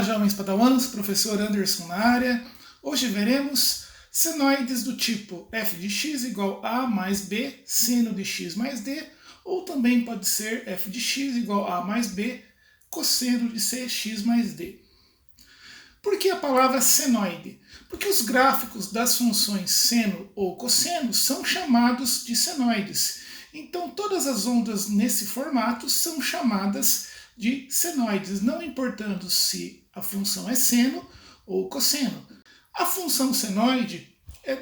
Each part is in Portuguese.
Olá, jovens padawans, professor Anderson na área. Hoje veremos senoides do tipo f de x igual a mais b, seno de x mais d, ou também pode ser f de x igual a mais b, cosseno de cx mais d. Por que a palavra senoide? Porque os gráficos das funções seno ou cosseno são chamados de senoides. Então todas as ondas nesse formato são chamadas de senoides, não importando se a função é seno ou cosseno. A função senoide é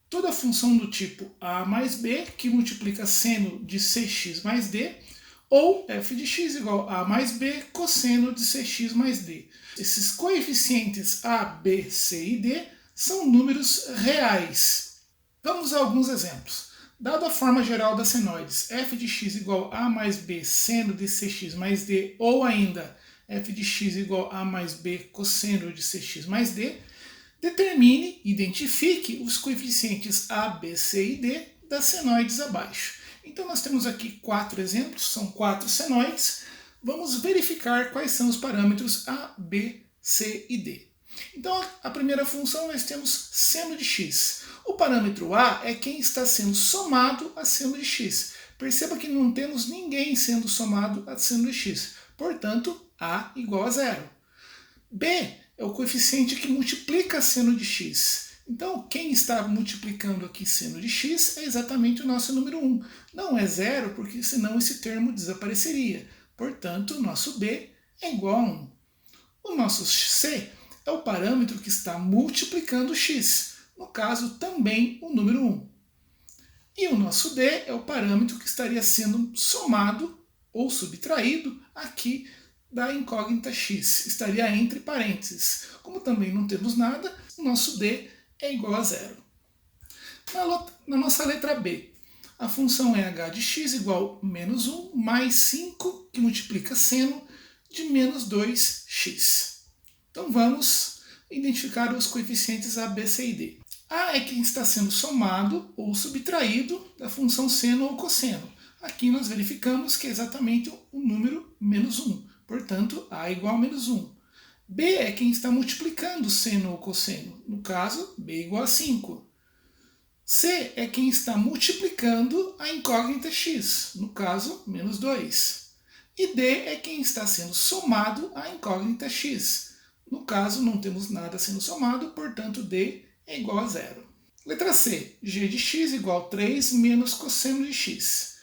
toda função do tipo a mais b, que multiplica seno de cx mais d, ou f de x igual a mais b, cosseno de cx mais d. Esses coeficientes a, b, c e d são números reais. Vamos a alguns exemplos. Dada a forma geral das senoides, f de x igual a mais b, seno de cx mais d, ou ainda f de x igual a mais b, cosseno de cx mais d, determine, identifique os coeficientes a, b, c e d das senoides abaixo. Então nós temos aqui 4 exemplos, são 4 senoides. Vamos verificar quais são os parâmetros a, b, c e d. Então a primeira função nós temos seno de x. O parâmetro a é quem está sendo somado a seno de x. Perceba que não temos ninguém sendo somado a seno de x. Portanto, a igual a 0. b é o coeficiente que multiplica seno de x. Então, quem está multiplicando aqui seno de x é exatamente o nosso número 1. Não é 0, porque senão esse termo desapareceria. Portanto, o nosso b é igual a 1. O nosso c é o parâmetro que está multiplicando x. No caso, também o número 1. E o nosso d é o parâmetro que estaria sendo somado ou subtraído aqui da incógnita x. Estaria entre parênteses. Como também não temos nada, o nosso d é igual a 0. Na nossa letra b, a função é h de x igual a menos 1 mais 5, que multiplica seno de menos 2x. Então vamos identificar os coeficientes a, b, c e d. A é quem está sendo somado ou subtraído da função seno ou cosseno. Aqui nós verificamos que é exatamente o número menos 1. Portanto, a igual a menos 1. B é quem está multiplicando seno ou cosseno. No caso, b igual a 5. C é quem está multiplicando a incógnita x. No caso, menos 2. E D é quem está sendo somado à incógnita x. No caso, não temos nada sendo somado, portanto, D é igual a 0. Letra C. G de x igual a 3 menos cosseno de x.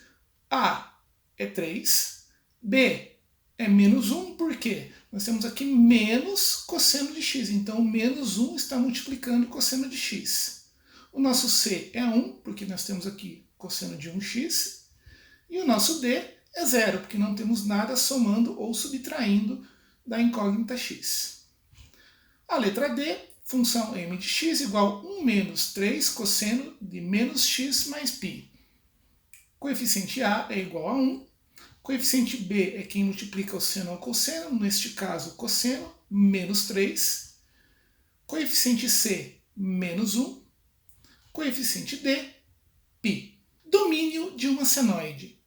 A é 3. B é menos 1, por quê? Nós temos aqui menos cosseno de x. Então, menos 1 está multiplicando cosseno de x. O nosso C é 1, porque nós temos aqui cosseno de 1x. E o nosso D é 0, porque não temos nada somando ou subtraindo da incógnita x. A letra D, função m de x igual a 1 menos 3 cosseno de menos x mais π. Coeficiente a é igual a 1. Coeficiente b é quem multiplica o seno ao cosseno, neste caso cosseno, menos 3. Coeficiente c, menos 1. Coeficiente d, π. Domínio de uma senoide.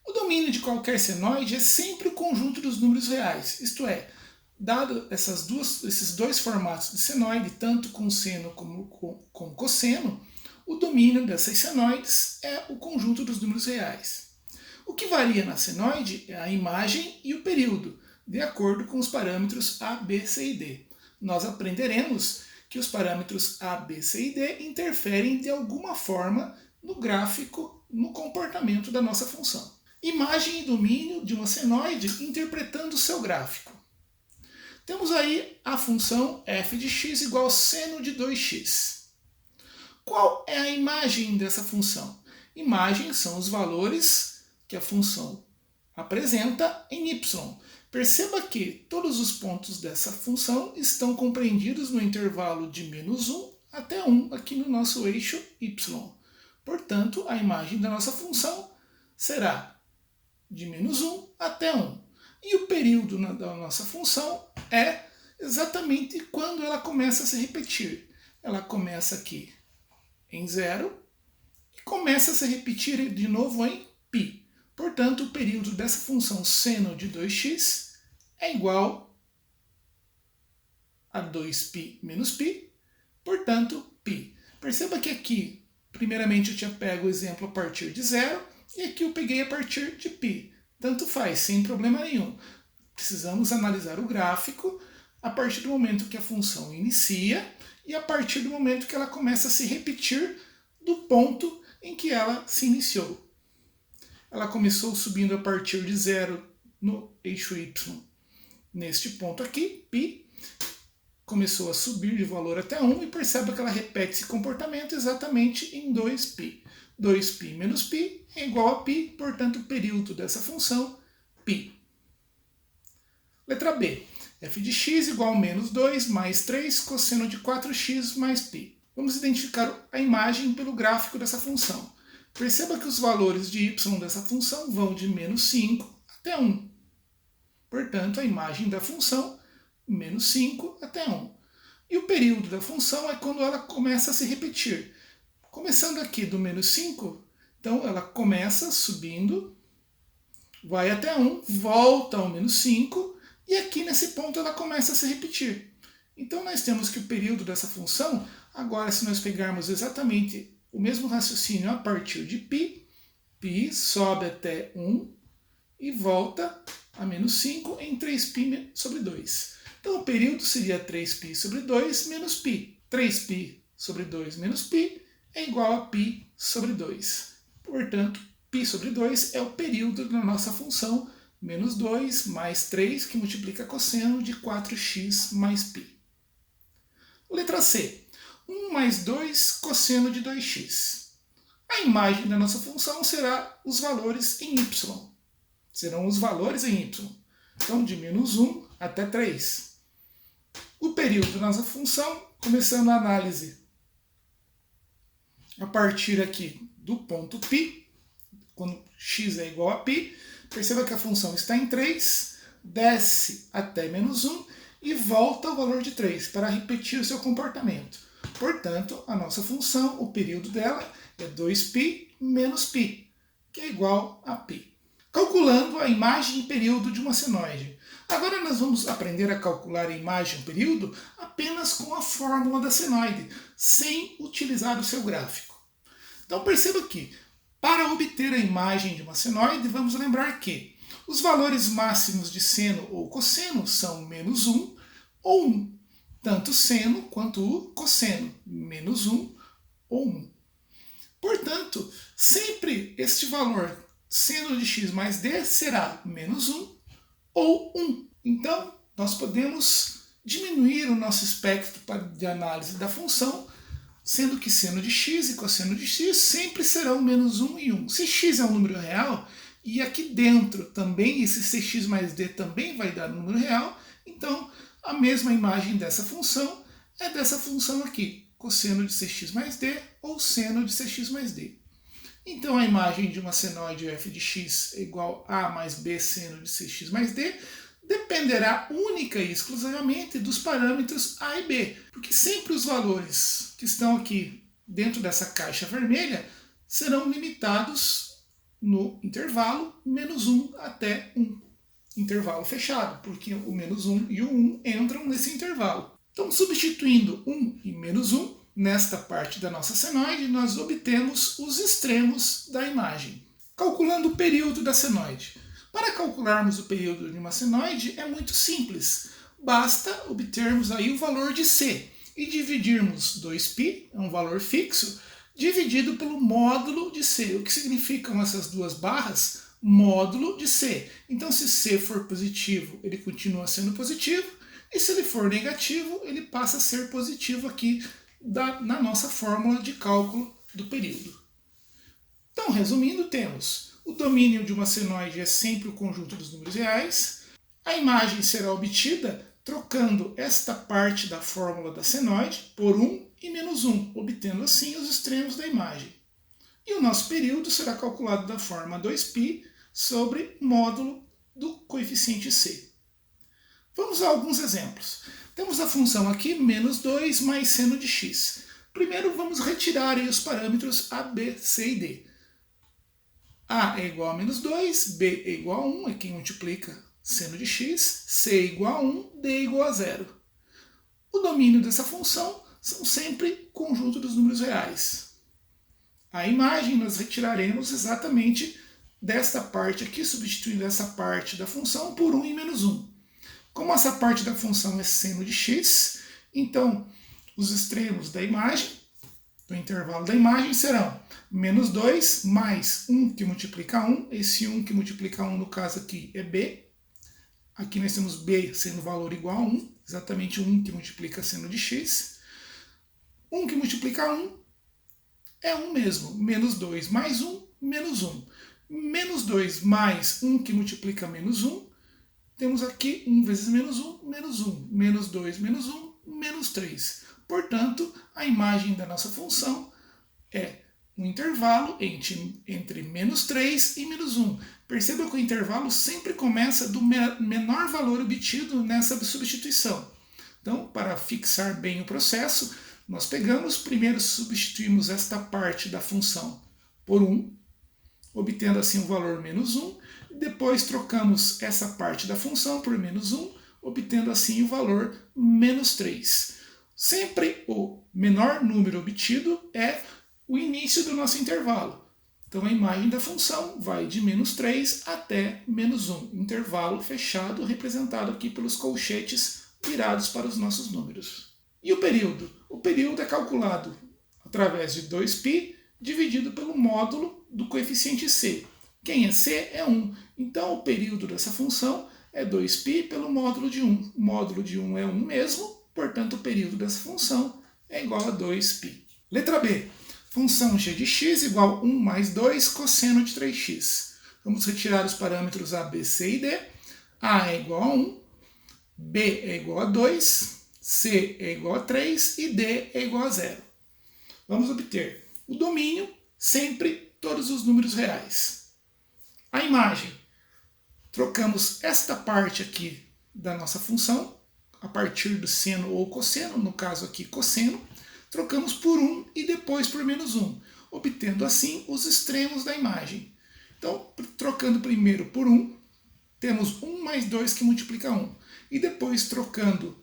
O domínio de qualquer senoide é sempre o conjunto dos números reais, isto é, dado esses dois formatos de senoide, tanto com seno como com cosseno, o domínio dessas senoides é o conjunto dos números reais. O que varia na senoide é a imagem e o período, de acordo com os parâmetros a, b, c e d. Nós aprenderemos que os parâmetros a, b, c e d interferem de alguma forma no gráfico, no comportamento da nossa função. Imagem e domínio de uma senoide interpretando o seu gráfico. Temos aí a função f de x igual a seno de 2x. Qual é a imagem dessa função? Imagens são os valores que a função apresenta em y. Perceba que todos os pontos dessa função estão compreendidos no intervalo de menos 1 até 1 aqui no nosso eixo y. Portanto, a imagem da nossa função será de menos 1 até 1. E o período da nossa função é exatamente quando ela começa a se repetir. Ela começa aqui em 0 e começa a se repetir de novo em π. Portanto, o período dessa função seno de 2x é igual a 2π menos π, portanto, π. Perceba que aqui, primeiramente eu tinha pego o exemplo a partir de 0, e aqui eu peguei a partir de π. Tanto faz, sem problema nenhum. Precisamos analisar o gráfico a partir do momento que a função inicia e a partir do momento que ela começa a se repetir do ponto em que ela se iniciou. Ela começou subindo a partir de 0 no eixo y, neste ponto aqui, π, começou a subir de valor até 1 e perceba que ela repete esse comportamento exatamente em 2π. 2π menos π é igual a π, portanto o período dessa função, π. Letra B. f de x igual a menos 2 mais 3 cosseno de 4x mais π. Vamos identificar a imagem pelo gráfico dessa função. Perceba que os valores de y dessa função vão de menos 5 até 1. Portanto, a imagem da função, menos 5 até 1. E o período da função é quando ela começa a se repetir. Começando aqui do menos 5, então ela começa subindo, vai até 1, volta ao menos 5, e aqui nesse ponto ela começa a se repetir. Então nós temos que o período dessa função, agora se nós pegarmos exatamente o mesmo raciocínio a partir de π, π sobe até 1 e volta a menos 5 em 3π sobre 2. Então o período seria 3π sobre 2 menos π. 3π sobre 2 menos π é igual a π sobre 2. Portanto, π sobre 2 é o período da nossa função, menos 2 mais 3, que multiplica cosseno de 4x mais π. Letra C. 1 mais 2 cosseno de 2x. A imagem da nossa função será os valores em y. Serão os valores em y. Então, de menos 1 até 3. O período da nossa função, começando a análise a partir aqui do ponto π, quando x é igual a π, perceba que a função está em 3, desce até menos 1 e volta ao valor de 3 para repetir o seu comportamento. Portanto, a nossa função, o período dela é 2π menos π, que é igual a π. Calculando a imagem e período de uma senoide. Agora nós vamos aprender a calcular a imagem e período apenas com a fórmula da senoide, sem utilizar o seu gráfico. Então perceba que, para obter a imagem de uma senoide, vamos lembrar que os valores máximos de seno ou cosseno são menos 1 ou 1. Tanto seno quanto o cosseno, menos 1 ou 1. Portanto, sempre este valor seno de x mais d será menos 1 ou 1. Então, nós podemos diminuir o nosso espectro de análise da função, sendo que seno de x e cosseno de x sempre serão menos 1 e 1. Se x é um número real, e aqui dentro também esse cx mais d também vai dar um número real, então a mesma imagem dessa função é dessa função aqui, cosseno de cx mais d ou seno de cx mais d. Então a imagem de uma senoide f de x é igual a mais b seno de cx mais d dependerá única e exclusivamente dos parâmetros a e b, porque sempre os valores que estão aqui dentro dessa caixa vermelha serão limitados no intervalo menos 1 até 1. Intervalo fechado, porque o menos 1 e o 1 entram nesse intervalo. Então, substituindo 1 e menos 1, nesta parte da nossa senoide, nós obtemos os extremos da imagem. Calculando o período da senoide. Para calcularmos o período de uma senoide é muito simples. Basta obtermos aí o valor de C e dividirmos 2π, é um valor fixo, dividido pelo módulo de C. O que significam essas duas barras? Módulo de C. Então, se C for positivo, ele continua sendo positivo, e se ele for negativo, ele passa a ser positivo aqui na nossa fórmula de cálculo do período. Então, resumindo, temos o domínio de uma senoide é sempre o conjunto dos números reais. A imagem será obtida trocando esta parte da fórmula da senoide por 1 e menos 1, obtendo assim os extremos da imagem. E o nosso período será calculado da forma 2π sobre módulo do coeficiente C. Vamos a alguns exemplos. Temos a função aqui, menos 2 mais seno de x. Primeiro vamos retirar aí os parâmetros a, b, c e d. A é igual a menos 2, b é igual a 1, é quem multiplica seno de x, c é igual a 1, d é igual a 0. O domínio dessa função são sempre o conjunto dos números reais. A imagem nós retiraremos exatamente desta parte aqui, substituindo essa parte da função por 1 e menos 1. Como essa parte da função é seno de x, então os extremos da imagem, do intervalo da imagem, serão menos 2 mais 1 que multiplica 1. Esse 1 que multiplica 1 no caso aqui é b. Aqui nós temos b sendo valor igual a 1, exatamente 1 que multiplica seno de x. 1 que multiplica 1 é 1 mesmo, menos 2 mais 1, menos 1. Menos 2 mais 1 que multiplica menos 1, temos aqui 1 vezes menos 1, menos 1. Menos 2 menos 1, menos 3. Portanto, a imagem da nossa função é um intervalo entre menos 3 e menos 1. Perceba que o intervalo sempre começa do menor valor obtido nessa substituição. Então, para fixar bem o processo, nós pegamos, primeiro substituímos esta parte da função por 1, obtendo assim o valor menos 1, e depois trocamos essa parte da função por menos 1, obtendo assim o valor menos 3. Sempre o menor número obtido é o início do nosso intervalo. Então a imagem da função vai de menos 3 até menos 1, intervalo fechado representado aqui pelos colchetes virados para os nossos números. E o período? O período é calculado através de 2π dividido pelo módulo do coeficiente c. Quem é c é 1. Então o período dessa função é 2π pelo módulo de 1. O módulo de 1 é 1 mesmo, portanto o período dessa função é igual a 2π. Letra B. Função g de x igual a 1 mais 2 cosseno de 3x. Vamos retirar os parâmetros a, b, c e d. A é igual a 1, b é igual a 2, c é igual a 3 e d é igual a 0. Vamos obter o domínio, sempre todos os números reais. A imagem, trocamos esta parte aqui da nossa função, a partir do seno ou cosseno, no caso aqui cosseno, trocamos por 1 e depois por menos 1, obtendo assim os extremos da imagem. Então, trocando primeiro por 1, temos 1 mais 2 que multiplica 1. E depois trocando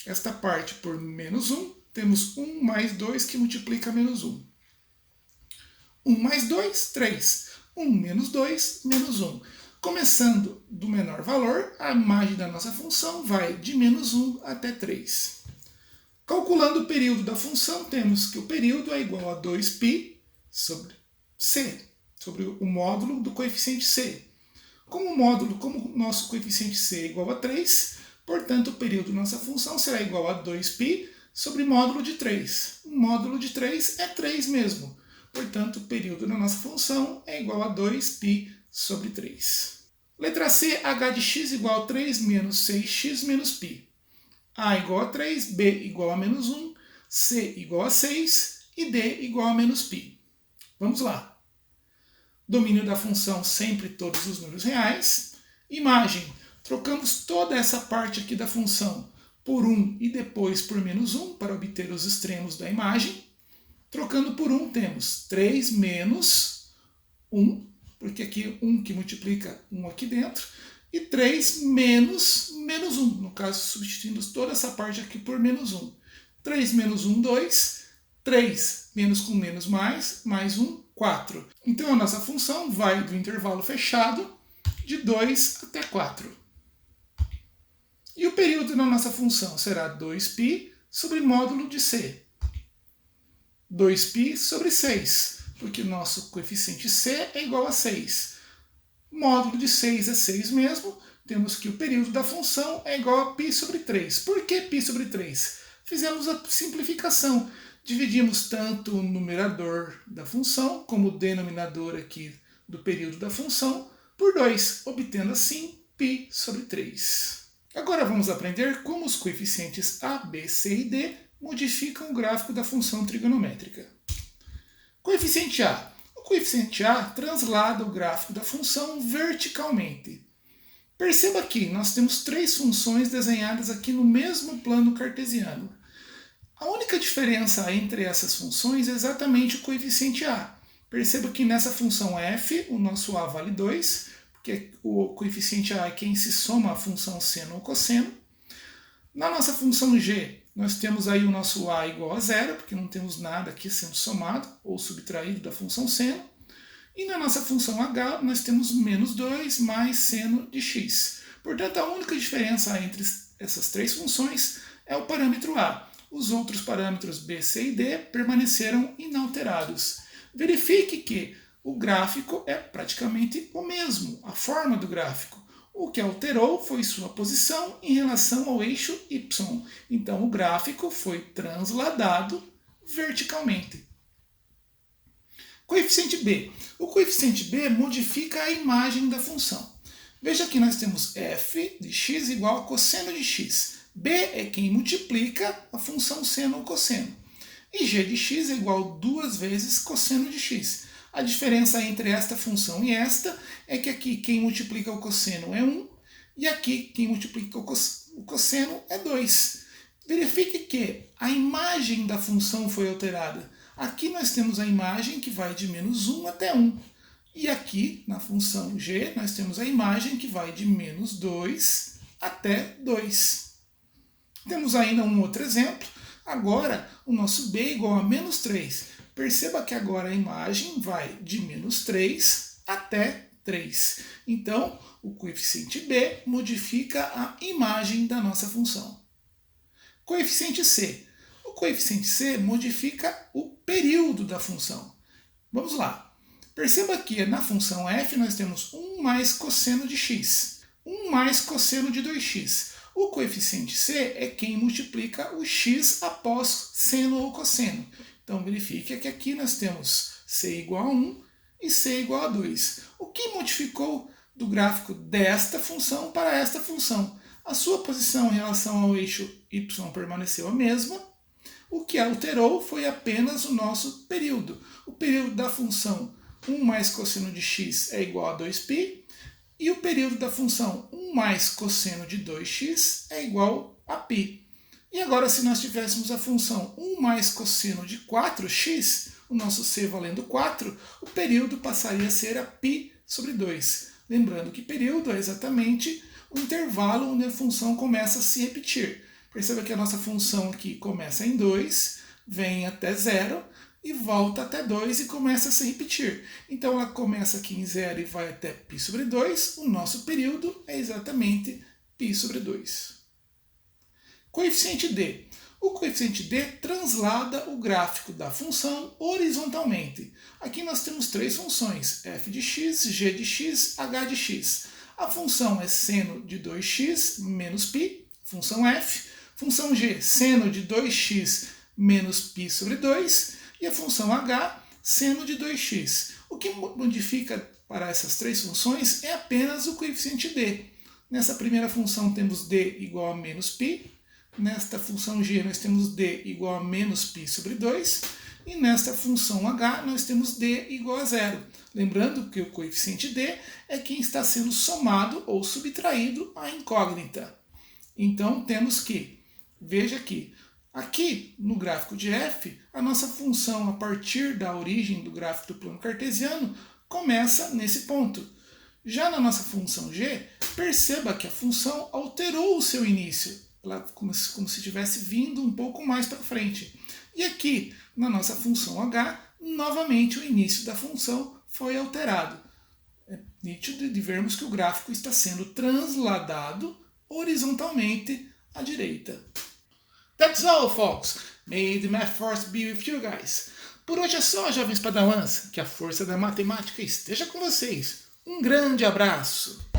esta parte por menos 1, temos 1 mais 2 que multiplica menos 1. 1 mais 2, 3. 1 menos 2, menos 1. Começando do menor valor, a imagem da nossa função vai de menos 1 até 3. Calculando o período da função, temos que o período é igual a 2π sobre c, sobre o módulo do coeficiente c. Como o nosso coeficiente c é igual a 3, portanto o período da nossa função será igual a 2π sobre módulo de 3. O módulo de 3 é 3 mesmo, portanto o período da nossa função é igual a 2π sobre 3. Letra C, h de x igual a 3 menos 6x menos π. A igual a 3, B igual a menos 1, C igual a 6 e D igual a menos π. Vamos lá. Domínio da função sempre todos os números reais. Imagem, trocamos toda essa parte aqui da função por 1 e depois por menos 1 para obter os extremos da imagem. Trocando por 1 temos 3 menos 1, porque aqui 1 que multiplica 1 aqui dentro, e 3 menos menos 1, no caso substituindo toda essa parte aqui por menos 1. 3 menos 1, 2, 3 menos com menos mais 1, 4. Então a nossa função vai do intervalo fechado de 2 até 4. E o período da nossa função será 2π sobre módulo de c. 2π sobre 6, porque o nosso coeficiente c é igual a 6. Módulo de 6 é 6 mesmo, temos que o período da função é igual a π sobre 3. Por que π sobre 3? Fizemos a simplificação. Dividimos tanto o numerador da função como o denominador aqui do período da função por 2, obtendo assim π sobre 3. Agora vamos aprender como os coeficientes a, b, c e d modificam o gráfico da função trigonométrica. Coeficiente a. O coeficiente a translada o gráfico da função verticalmente. Perceba que nós temos 3 funções desenhadas aqui no mesmo plano cartesiano. A única diferença entre essas funções é exatamente o coeficiente a. Perceba que nessa função f, o nosso a vale 2, porque o coeficiente a é quem se soma à função seno ou cosseno. Na nossa função g, nós temos aí o nosso a igual a zero, porque não temos nada aqui sendo somado ou subtraído da função seno. E na nossa função h, nós temos menos 2 mais seno de x. Portanto, a única diferença entre essas três funções é o parâmetro a. Os outros parâmetros b, c e d permaneceram inalterados. Verifique que o gráfico é praticamente o mesmo, a forma do gráfico. O que alterou foi sua posição em relação ao eixo y. Então, o gráfico foi transladado verticalmente. Coeficiente b. O coeficiente b modifica a imagem da função. Veja que nós temos f de x igual a cosseno de x. b é quem multiplica a função seno ou cosseno. E g de x é igual a 2 vezes cosseno de x. A diferença entre esta função e esta é que aqui quem multiplica o cosseno é 1 e aqui quem multiplica o cosseno é 2. Verifique que a imagem da função foi alterada. Aqui nós temos a imagem que vai de menos 1 até 1. E aqui, na função g, nós temos a imagem que vai de menos 2 até 2. Temos ainda um outro exemplo. Agora, o nosso b é igual a menos 3. Perceba que agora a imagem vai de menos 3 até 3. Então, o coeficiente b modifica a imagem da nossa função. Coeficiente c. O coeficiente c modifica o período da função. Vamos lá. Perceba que na função f nós temos 1 mais cosseno de x, 1 mais cosseno de 2x. O coeficiente c é quem multiplica o x após seno ou cosseno. Então verifique que aqui nós temos c igual a 1 e c igual a 2. O que modificou do gráfico desta função para esta função? A sua posição em relação ao eixo y permaneceu a mesma. O que alterou foi apenas o nosso período. O período da função 1 mais cosseno de x é igual a 2π, e o período da função 1 mais cosseno de 2x é igual a π. E agora, se nós tivéssemos a função 1 mais cosseno de 4x, o nosso c valendo 4, o período passaria a ser a π sobre 2. Lembrando que período é exatamente o intervalo onde a função começa a se repetir. Perceba que a nossa função aqui começa em 2, vem até 0, e volta até 2 e começa a se repetir. Então ela começa aqui em 0 e vai até π sobre 2, o nosso período é exatamente π sobre 2. Coeficiente d. O coeficiente d translada o gráfico da função horizontalmente. Aqui nós temos três funções, f de x, g de x, h de x. A função é seno de 2x menos π, função f. Função g, seno de 2x menos π sobre 2. E a função h, seno de 2x. O que modifica para essas três funções é apenas o coeficiente d. Nessa primeira função temos d igual a menos π. Nesta função g nós temos d igual a menos π sobre 2. E nesta função h nós temos d igual a 0. Lembrando que o coeficiente d é quem está sendo somado ou subtraído à incógnita. Então temos que, veja aqui, aqui no gráfico de f, a nossa função a partir da origem do gráfico do plano cartesiano começa nesse ponto. Já na nossa função g, perceba que a função alterou o seu início, ela como se estivesse vindo um pouco mais para frente. E aqui, na nossa função h, novamente o início da função foi alterado. É nítido de vermos que o gráfico está sendo transladado horizontalmente à direita. That's all, folks. May the math force be with you guys. Por hoje é só, jovens padawans. Que a força da matemática esteja com vocês. Um grande abraço.